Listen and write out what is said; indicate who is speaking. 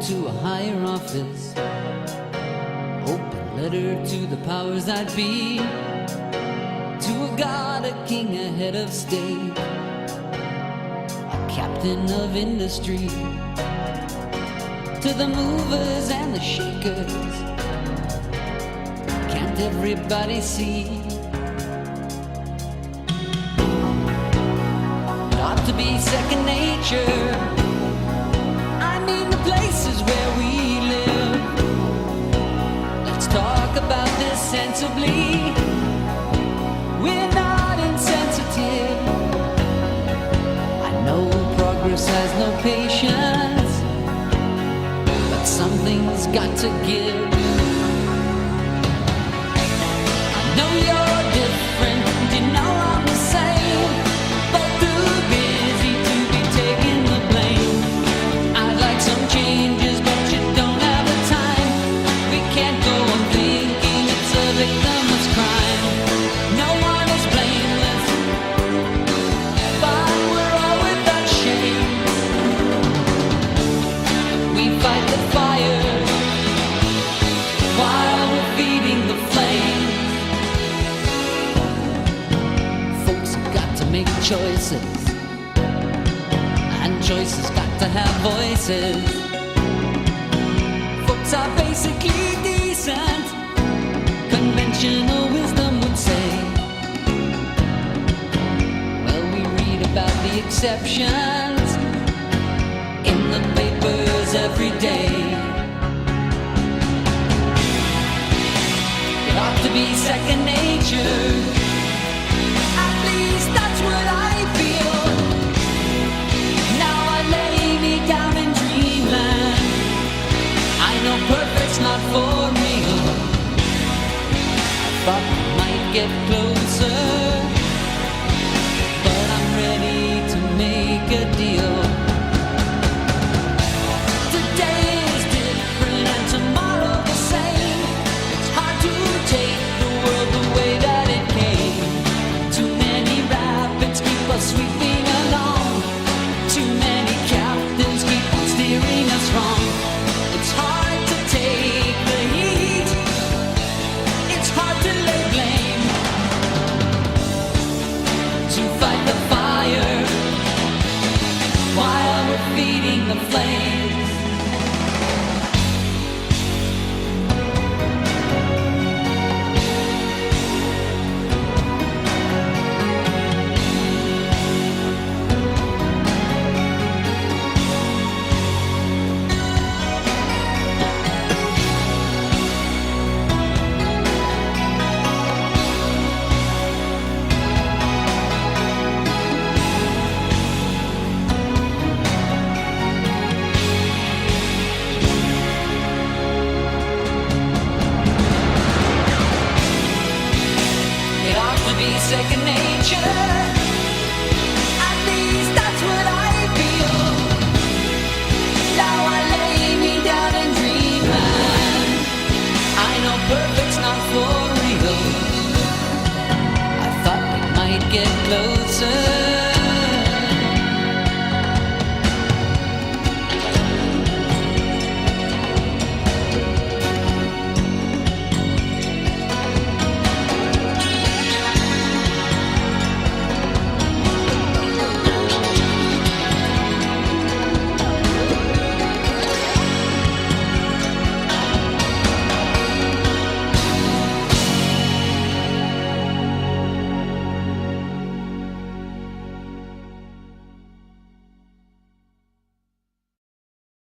Speaker 1: to a higher office, open letter to the powers that be, to a god, a king, a head of state, a captain of industry, to the movers and the shakers. Can't everybody see? It ought to be second nature. I mean the places where we live. Let's talk about this sensibly. We're not insensitive. I know progress has no patience, but something's got to give. I know you're different, you know I'm the same, both too busy to be taking the blame. I'd like some changes, but you don't have the time. We can't go on thinking it's a victimless crime. No one is blameless, but we're all without shame. We fight the fire while we're feeding the flames. Folks have got to make choices, and choices got to have voices. Folks are basically decent, conventional wisdom would say. Well, we read about the exceptions in the papers every day. It ought to be second nature. At least that's what I feel. Now I lay me down in dreamland. I know perfect's not for real. I thought we might get closer, but I'm ready to make a deal. Today is different and tomorrow the same. It's hard to take the world the way that it came. Too many rapids keep us sweeping along. Too many captains keep on steering us wrong. It's hard to take the heat. It's hard to lay blame. To fight the fire while we're feeding the flames. It ought to be second nature. At least that's what I feel. Now I lay me down in dreamland. I know perfect's not for real. I thought we might get closer,